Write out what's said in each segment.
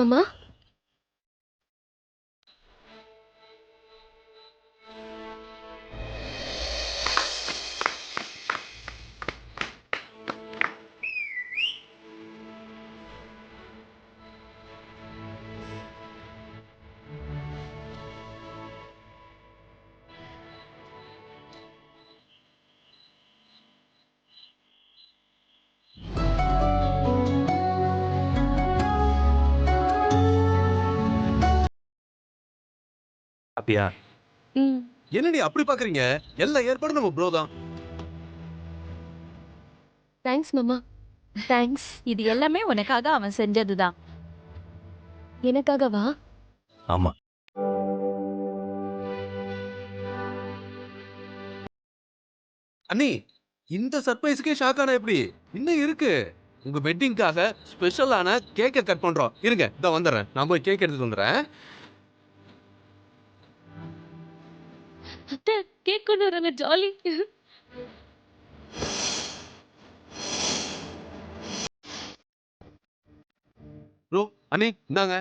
மாமா அப்படியா? ம் என்னடி அப்படி பாக்குறீங்க? எல்லா ஏற்பாடும் நம்ம ப்ரோ தான். தேங்க்ஸ் மாமா தேங்க்ஸ். இது எல்லாமே உனக்காக அவன் செஞ்சதுதான். எனக்காகவா? ஆமா. அண்ணி, இந்த சர்ப்ரைஸ்க்கே ஷாக் ஆனா எப்படி? இன்னும் இருக்கு. உங்க வெட்டிங்காக ஸ்பெஷலான கேக்க கட் பண்றோம். இருங்க, இதோ வந்துடுறேன். நான் போய் கேக் எடுத்துட்டு வந்துடுறேன். அத்தை கேக் கொண்டு வராங்க ஜாலி. ப்ரோ, அண்ணி இந்தாங்க.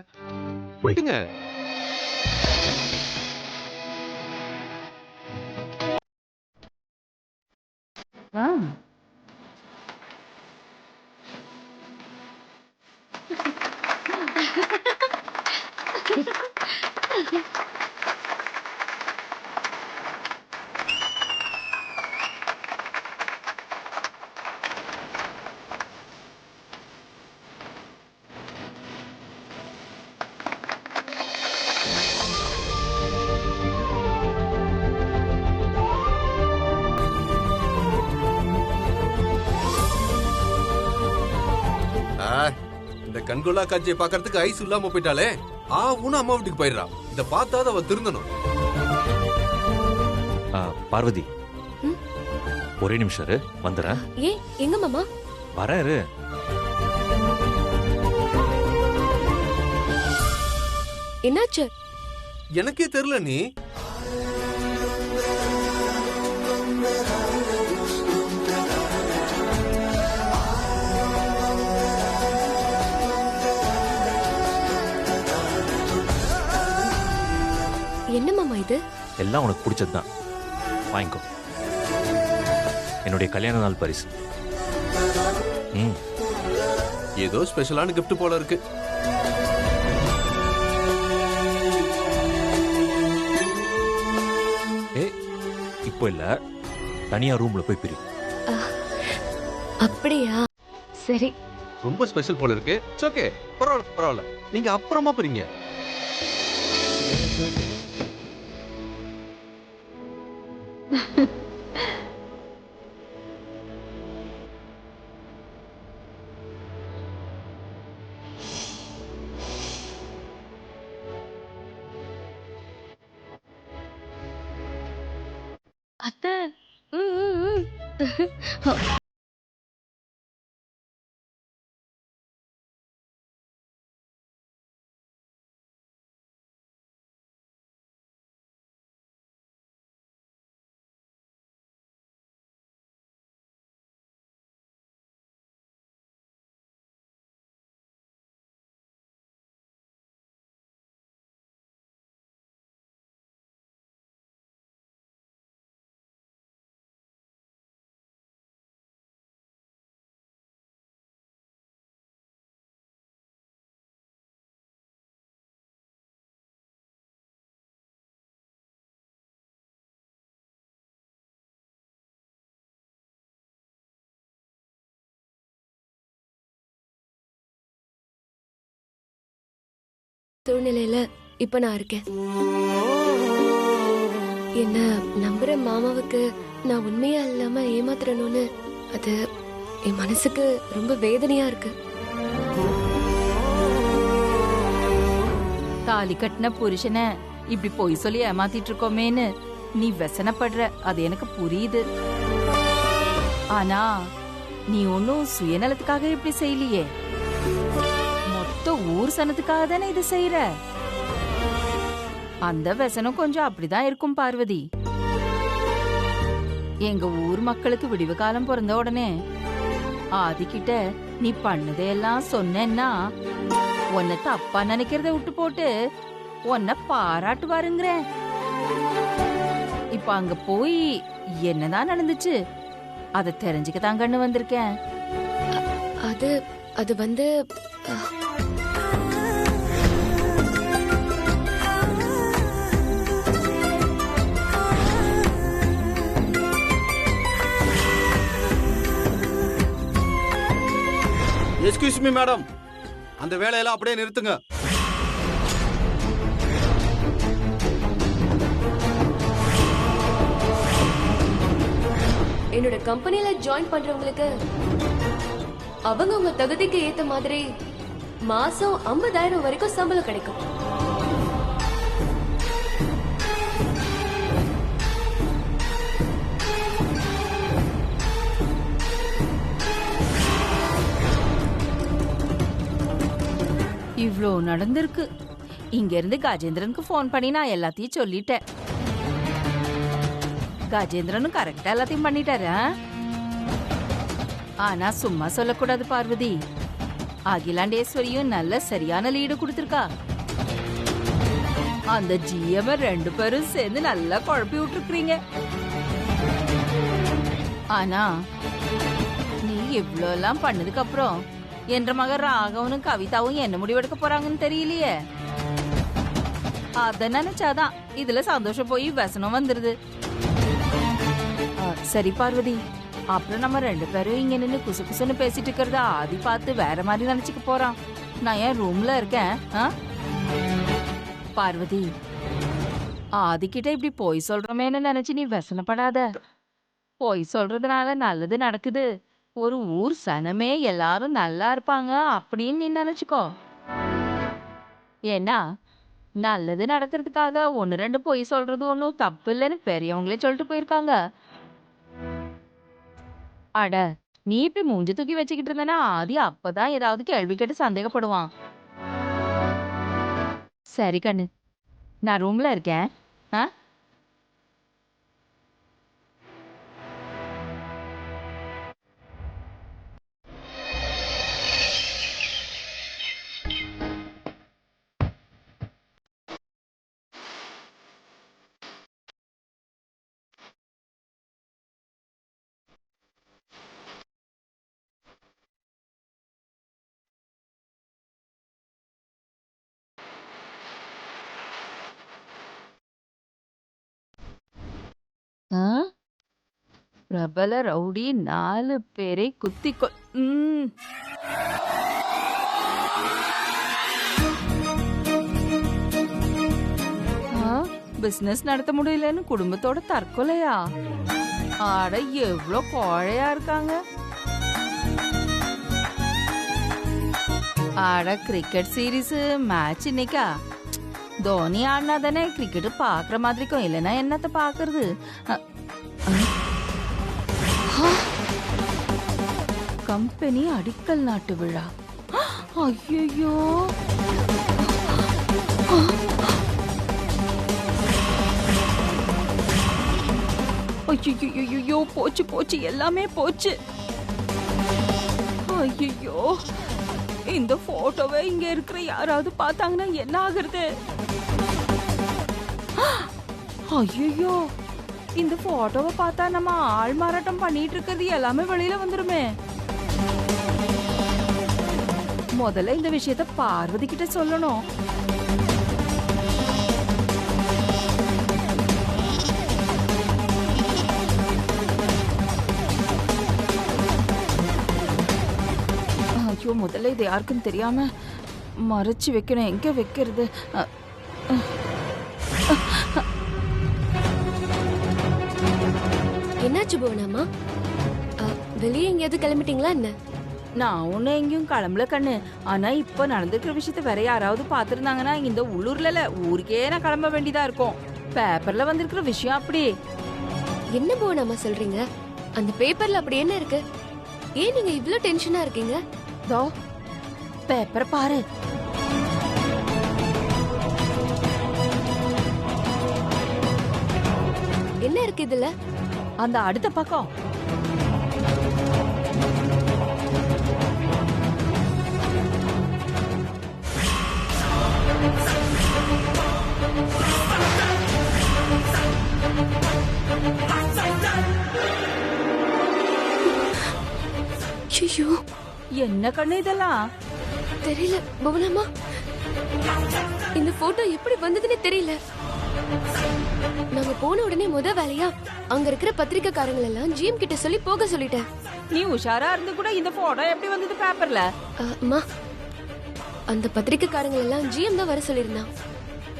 Wait. விட்டுங்க. இந்த கண்கொள்ளா காட்சியை பாக்குறதுக்கு ஐஸ் இல்லாம போயிட்டாலே. உன அம்மா வீட்டுக்கு போயிடுறா. இத பார்த்தாத அவ திருந்தணும். பார்வதி, ஒரே நிமிஷம் இரு, வந்துடுறேன். ஏன் எங்க மாமா? வரேன் இரு. என்னாச்சு? எனக்கே தெரியல நீ. என்ன மாமா இது? எல்லாம் உனக்கு பிடிச்சதுதான், வாங்கிக்கோ. என்னுடைய கல்யாண நாள் பரிசு. ஏதோ ஸ்பெஷலான கிஃப்ட் போல இருக்கு. இப்போ இல்ல, தனியா ரூம்ல போய் பிரி. அப்படியா? சரி. ரொம்ப ஸ்பெஷல் போல இருக்கு. இட்ஸ் ஓகே, பரவாயில்ல பரவாயில்ல. நீங்க அப்புறமா போறீங்க. அத்தை ம், ம், ம். சூழ்நிலையில இப்ப நான் இருக்கேன். என்ன நம்புற மாமாவுக்கு நான் உண்மையா இல்லாம ஏமாத்துறணும்னு அது என் மனசுக்கு ரொம்ப வேதனையா இருக்கு. தாலி கட்டின புருஷனை இப்படி பொய் சொல்லி ஏமாத்திட்டு இருக்கோமேன்னு நீ व्यसனப்படுற, அது எனக்கு புரியுது. ஆனா நீ ஒன்னும் சுயநலத்துக்காக இப்படி செய்யலையே, மொத்த ஊர் சனத்துக்காக தானே இது செய்யற. அந்த व्यसனம் கொஞ்சம் அப்படிதான் இருக்கும் பார்வதி. எங்க ஊர் மக்களுக்கு விடிவு காலம் பிறந்த உடனே ஆதிக்கிட்ட நீ பண்ணதையெல்லாம் சொன்னேன்னா உன்னை தப்பா நினைக்கிறத விட்டு போட்டு உன்னை பாராட்டுவாருங்கிறேன். இப்ப அங்க போய் என்னதான் நடந்துச்சு அத தெரிஞ்சுக்க தான் கண்ணு வந்திருக்கேன். அது அது வந்து எஸ்கியூஸ் மீ மேடம், அந்த வேலையெல்லாம் அப்படியே நிறுத்துங்க. என்னோட கம்பெனில ஜாயின் பண்றவங்களுக்கு அவங்க உங்க தகுதிக்கு ஏத்த மாதிரி மாசம் 50,000 வரைக்கும் சம்பளம் கிடைக்கும். இவ்ளோ நடந்திருக்கு. இங்க இருந்து கஜேந்திரனுக்கு போன் பண்ணி நான் எல்லாத்தையும் சொல்லிட்டேன். கஜேந்திரனும் கரெக்டா எல்லாத்தையும் பண்ணிட்டாரு. ஆனா சும்மா சொல்லக்கூடாது பார்வதி. அகிலாண்டேஸ்வரியும் நல்ல சரியான லீடு கொடுத்திருக்கா. அந்த ஜிஎம் 2 பேரும் சேர்ந்து நல்லா குழப்பி விட்டுருக்கீங்க. ஆனா நீ இவ்ளோ எல்லாம் பண்ணதுக்கு அப்புறம் என்ற மகன் ராகவனும் கவிதாவும் என்ன முடிவெடுக்க போறாங்கன்னு தெரியலையே. அத நினைச்சாதான் இதுல சந்தோஷம் போய் வசனம் வந்துருது. சரி பார்வதி, அப்புறம் நம்ம 2 பேரும் இங்க நின்னு குசு குசுன்னு பேசிட்டு இருக்கிறத ஆதி பார்த்து வேற மாதிரி நினைச்சுக்க போறான். நான் ஏன் ரூம்ல இருக்கேன். பார்வதி, ஆதிக்கிட்ட இப்படி போய் சொல்றமேன்னு நினைச்சு நீ வசனப்படாத. போய் சொல்றதுனால நல்லது நடக்குது, ஒரு ஊர் சனமே எல்லாரும் நல்லா இருப்பாங்க அப்படின்னு நீ நினைச்சுக்கோ. ஏன்னா நல்லது நடக்கிறதுக்காக 1-2 பொய் சொல்றது ஒன்றும் தப்பு இல்லைன்னு பெரியவங்களே சொல்லிட்டு போயிருக்காங்க. அட, நீ இப்படி மூஞ்சி தூக்கி வச்சுக்கிட்டு இருந்தனா ஆதி அப்பதான் ஏதாவது கேள்வி கேட்டு சந்தேகப்படுவான். சரி கண்ணு, நான் ரூம்ல இருக்கேன். பிரபல ரவுடி 4 பேரை குத்திக்கொ பிசினஸ் நடத்த முடியலன்னு குடும்பத்தோட தற்கொலையா? ஆட, எவ்வளோ கோழையா இருக்காங்க. ஆட, கிரிக்கெட் சீரீஸ் மேட்ச் இன்னைக்கா? தோனி ஆடினா தானே கிரிக்கெட் பாக்குற மாதிரிக்கும், இல்லைன்னா என்னத்த பாக்குறது. கம்பெனி அடிக்கல் நாட்டு விழா. ஐயோ, ஐயோ, போச்சு போச்சு, எல்லாமே போச்சு. ஐயோ, இந்த போட்டோவை இங்க இருக்கிற யாராவது பார்த்தாங்கன்னா என்ன ஆகுறது? ஐயோ, இந்த போட்டோவை பார்த்தா நம்ம ஆள் மாறாட்டம் பண்ணிட்டு இருக்கிறது எல்லாமே வெளியில வந்துருமே. முதல்ல இந்த விஷயத்த பார்வதி கிட்ட சொல்லணும். ஐயோ, முதல்ல இது யாருக்கும் தெரியாம மறைச்சு வைக்கணும். எங்க வைக்கிறது? என்னாச்சு புவனாமா? வெளியே எங்கேயாவது கிளம்பிட்டீங்களா என்ன? நான் ஒண்ணு எங்கேயும் கிளம்பல கண்ணு. ஆனா இப்ப நடந்துக்கிற விஷயத்த வேற யாராவது பாத்துருந்தாங்கன்னா இந்த உள்ளூர்ல ஊருக்கே நான் கிளம்ப வேண்டியதா இருக்கும். பேப்பர்ல வந்திருக்கிற விஷயம் அப்படி. என்ன புவனாமா சொல்றீங்க? அந்த பேப்பர்ல அப்படி என்ன இருக்கு? ஏன் நீங்க இவ்ளோ டென்ஷனா இருக்கீங்க? தோ பேப்பர் பாரு. என்ன இருக்கு இதுல? அந்த அடுத்த பக்கம். ஐயோ, என்ன கண்ணு இதெல்லாம்? தெரியல புவனம்மா, இந்த போட்டோ எப்படி வந்ததுன்னு தெரியல. நாங்க போன உடனே முத வேலையா அங்க இருக்கிற பத்திரிக்கைக்காரங்க எல்லாம் ஜிஎம் கிட்ட சொல்லி போக சொல்லிட்டேன். நீ உஷாரா இருந்து கூட இந்த போட்டோ எப்படி வந்தது பேப்பர்ல? அம்மா, அந்த பத்திரிக்கைக்காரங்க எல்லாம் ஜிஎம் தான் வர சொல்லிருந்தான்.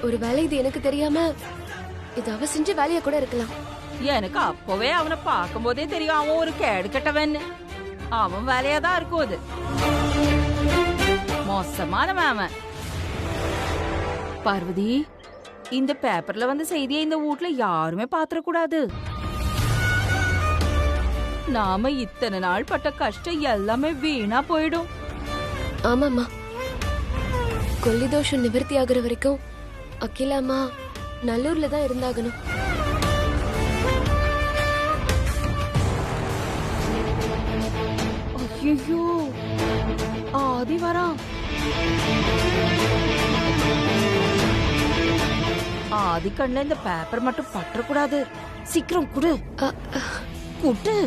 ஒரு வேலை இது எனக்கு தெரியாம இது அவ செஞ்ச வேலையா கூட இருக்கலாம். எனக்கு அப்பவே அவனை பார்க்கும் போதே தெரியும் அவன் ஒரு கேடு கட்டவன். அவன் வேலையா தான் இருக்கும் அது. மோசமானவன் அவன். பார்வதி, இந்த பேப்பர்ல வந்த செய்தியை இந்த வீட்ல யாருமே பாத்திர கூடாது. நாம இத்தனை நாள் பட்ட கஷ்டம் எல்லாமே வீணா போயிடும். ஆமாம்மா, கொல்லி தோஷம் நிவர்த்தி ஆகுற வரைக்கும் அகிலாமா நல்லூர்ல தான் இருந்தாகணும். ஐயோ, ஆதி வரான். ஆதி கண்ணுல இந்த பேப்பர் மட்டும் பற்றக்கூடாது. சீக்கிரம் குடு. குடு.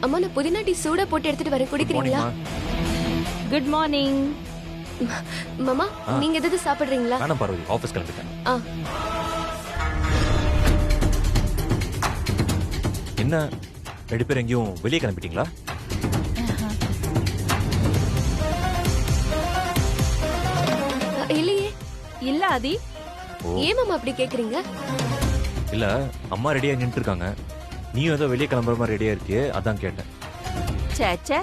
அம்மா, நான் புதினா டீ சூடா போட்டு எடுத்துட்டு வரேன், குடிக்கிறீங்களா? Good morning. மாமா, நீங்க எதாவது சாப்பிடுறீங்களா? வேணாம் பார்வதி, ஆபீஸ் கிளம்பிட்டேன். என்ன ரெண்டு பேரும் எங்கேயும் வெளியே கிளம்பிட்டீங்களா? இல்லையே. இல்ல ஆதி. ஏன் மாமா அப்படி கேக்குறீங்க? இல்ல, அம்மா ரெடியா நின்று இருக்காங்க, நீயும் ஏதோ வெளியே கிளம்புற மாதிரி ரெடியா இருக்கியே, அதான் கேட்டேன். சேச்சே,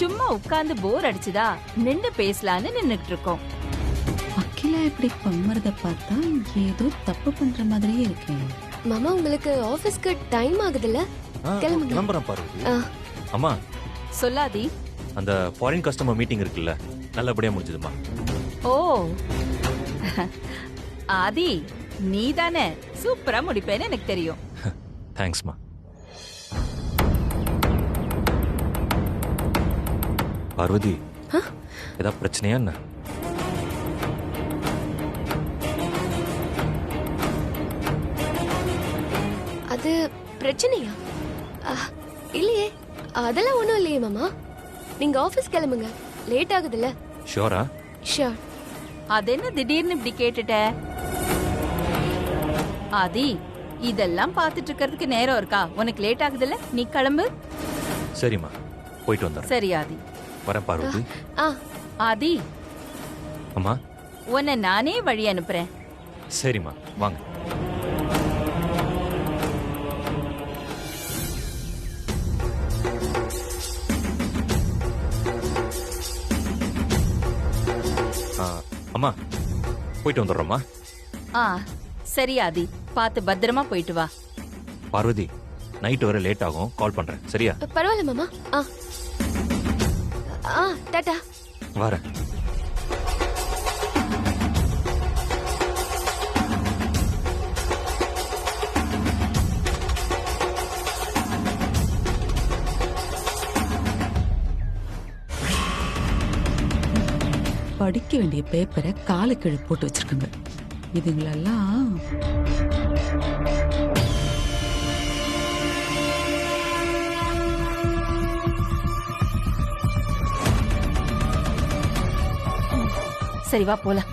சும்மா உட்கார்ந்து போர் அடிச்சுதா நின்னு பேசலான்னு நின்னுட்டு இருக்கோம். அகிலா இப்படி பம்மறத பார்த்தா ஏதோ தப்பு பண்ற மாதிரியே இருக்கு. மாமா, உங்களுக்கு ஆபீஸ்க்கு டைம் ஆகுதுல்ல? கிளம்புங்க. கிளம்புறேன் பார்வதி. அம்மா, சொல்லாதி. அந்த ஃபாரின் கஸ்டமர் மீட்டிங் இருக்குல்ல, நல்லபடியா முடிஞ்சதுமா. ஓ ஆதி, நீ தானே சூப்பரா முடிப்பேன்னு எனக்கு தெரியும். தேங்க்ஸ்மா. பார்வதி, ஏதாவது பிரச்சனையா என்ன? அது பிரச்சனையா? இல்லையே, அதெல்லாம் ஒண்ணும் இல்லையே மாமா. நீங்க ஆபீஸ் கிளம்புங்க, லேட் ஆகுதுல்ல. ஷூரா? ஷூர். அது என்ன திடீர்னு இப்படி கேட்டுட்ட? ஆதி, இதெல்லாம் பார்த்துட்டு இருக்கிறதுக்கு நேரம் இருக்கா? உனக்கு லேட் ஆகுதுல்ல, நீ கிளம்பு. சரிம்மா, போயிட்டு வந்துடுறேன். சரி ஆதி. வரேன் பார்வதி. ஆதி, அம்மா, உன்னை நானே வழி அனுப்புறேன். சரிம்மா, வாங்க. அம்மா, போயிட்டு வந்துடுறோம்மா. சரி ஆதி, பார்த்து பத்திரமா போயிட்டு வா. பார்வதி, நைட் வர லேட் ஆகும், கால் பண்றேன், சரியா? பரவாயில்ல மாமா. டாடா. வரேன். படிக்க வேண்டிய பேப்பரை கால கீழே போட்டு வச்சிருக்காங்க. இதுங்களெல்லாம் சரி, வா போலாம்.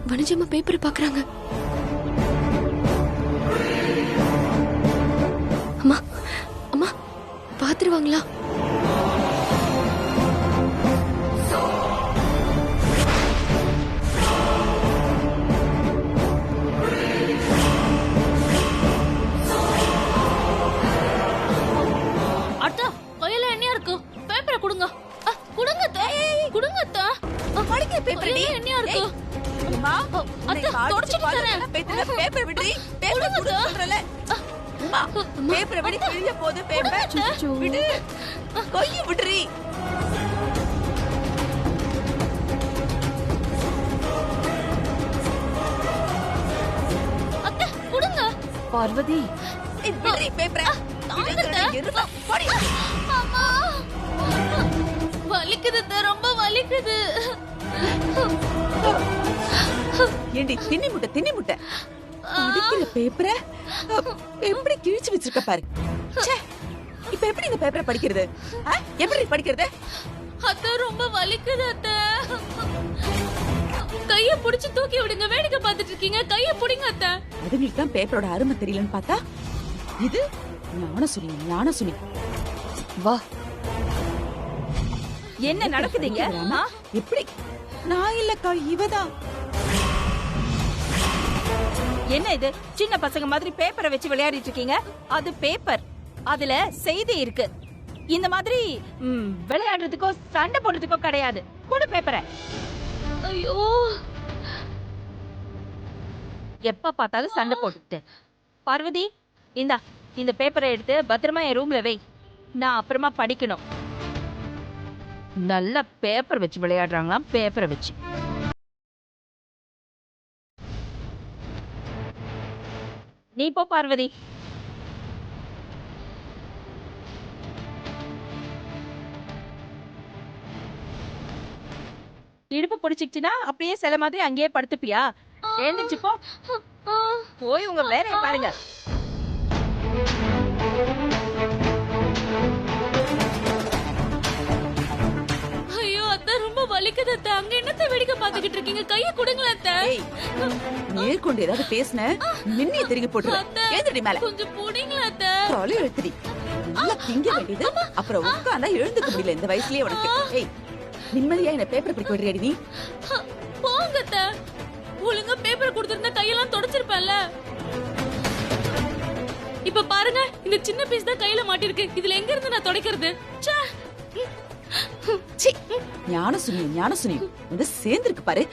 வணிஜம்மா பேப்பர் பாக்குறாங்க. அம்மா, அம்மா, பாத்துருவாங்களா? அத்தா, கையில என்ன இருக்கு? பேப்பரை கொடுங்க. கொடுங்க அத்தா. கொடுங்க அத்தா. படிக்க பேப்பர் என்ன இருக்கு? அம்மா, அத்தா தொடச்சிட்டு தரேன். பேப்பர் விடுறீ. பேப்பர் குடு சொல்றல. அம்மா, பேப்பர் விடு, கிழிய போகுது பேப்பர். விடு. கைய விடுறீ. பார்வதி அம்மா வலிக்குது அத்தை, ரொம்ப வலிக்குது. ஏண்டி தின்னி முட்டை படிக்கிற பேப்பரை எப்படி கிழிச்சு வச்சிருக்க பாரு. ச்சே, இப்ப எப்படி இந்த பேப்பரை படிக்கிறது? எப்படி படிக்கிறது? அத்தை ரொம்ப வலிக்குது அத்தை. கைய புடிச்சு தூக்கி விடுங்க, வேடிக்கை பார்த்துட்டு இருக்கீங்க. கைய புடிங்க அத்தை. அதுங்களுக்கு தான் பேப்பரோட அருமை தெரியலன்னு பார்த்தா இது ஞான சொல்லி வா. என்ன நடக்குதுங்க? எப்படி? நான் இல்லக்கா, இவதான். என்ன இது சின்ன பசங்க மாதிரி பேப்பரை வச்சு விளையாடிட்டு இருக்கீங்க? அது பேப்பர், அதுல செய்தி இருக்கு. இந்த மாதிரி விளையாடுறதுக்கோ சண்டை போடுறதுக்கோ கிடையாது. கொடு பேப்பரை. ஐயோ, எப்ப பார்த்தாலும் சண்டை போட்டுட்டு. பார்வதி, இந்த பேப்பரை எடுத்து பத்திரமா என் ரூம்ல வை. நான் அப்புறமா படிக்கணும். நல்ல பேப்பர் வச்சு விளையாடுறாங்களாம். பேப்பரை வச்சு நீ போ பார்வதி. இடுப்பு பிடிச்சிக்கிச்சுன்னா அப்படியே சில மாதிரி அங்கேயே படுத்துப்பியா? எழுந்துச்சு போ. போய் உங்க வேலையை பாருங்க. ஐயோ அத்தை ரொம்ப வலிக்குது அத்தை. அங்க என்னத்தை வேடிக்கை பார்த்துக்கிட்டு இருக்கீங்க? கைய கொடுங்களேன் அத்தை. மேற்கொண்டு ஏதாவது பேசுன மின்னிய திரும்பி போட்டு எழுந்துடி மேல. கொஞ்சம் புடிங்களேன் அத்தை. காலை எழுத்துடி. நல்லா திங்க வேண்டியது, அப்புறம் உட்கார்ந்தா எழுந்துக்க முடியல இந்த வயசுலயே உனக்கு. ஏய், நிம்மதியா என்ன பேப்பர் பிடிக்க விடுறியாடி நீ? போங்க அத்தை. ஒழுங்கா பேப்பர் கொடுத்திருந்தா கையெல்லாம் தொடச்சிருப்பேன்ல. இப்ப பாருங்க, இந்த சின்ன பீஸ் தான் கையில மாட்டிருக்கு. இதுல எங்க இருந்து நான் துடைக்கிறது? ஞான சுனி வந்து சேர்ந்திருக்கு பாரு.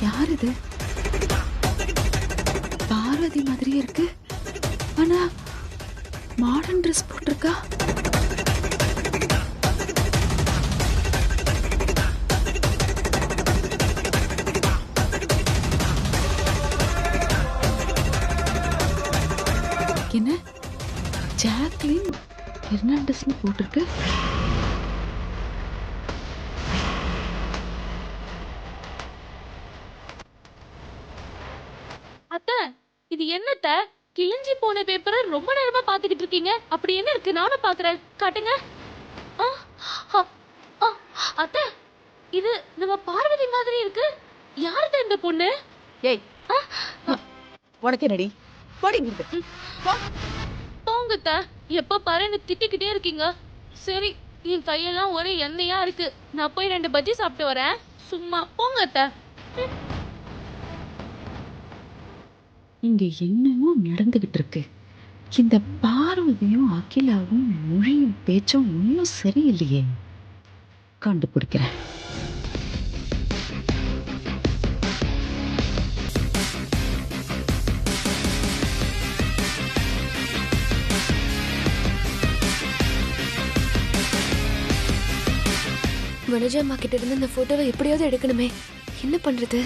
யார் இது? பார்வதி மாதிரியே இருக்கு, ஆனா மாடர்ன் ட்ரெஸ் போட்டிருக்கா. என்ன ஜாக்லின் பெர்னாண்டஸ்னு போட்டிருக்கு. அத்தை, இது என்னத்த? கிழிஞ்சி போன பேப்பரை ரொம்ப நேரமா பாத்துக்கிட்டு இருக்கீங்க. அப்படி என்ன இருக்கு? நானும் பாக்குறேன், காட்டுங்க. அத்தை, இது நம்ம பார்வதி மாதிரி இருக்கு. யாருதான் இந்த பொண்ணு? ஏய், உனக்கு என்னடி? போடி இங்கிருந்து. போங்க அத்தை. எப்ப பாரு என்ன திட்டிக்கிட்டே இருக்கீங்க. சரி, என் கையெல்லாம் ஒரே எண்ணெயா இருக்கு. நான் போய் 2 பஜ்ஜி சாப்பிட்டு வரேன். சும்மா போங்க அத்தை. இங்க என்னமோ நடந்துகிட்டு இருக்கு. இந்த பார்வதியும் அகிலாவும் மொழியும் பேச்சும் ஒன்னும் சரியில்லையே. கண்டுபிடிக்கிறேன். வனஜா அம்மா கிட்ட இருந்து இந்த போட்டோவை எப்படியாவது எடுக்கணுமே. என்ன பண்றது?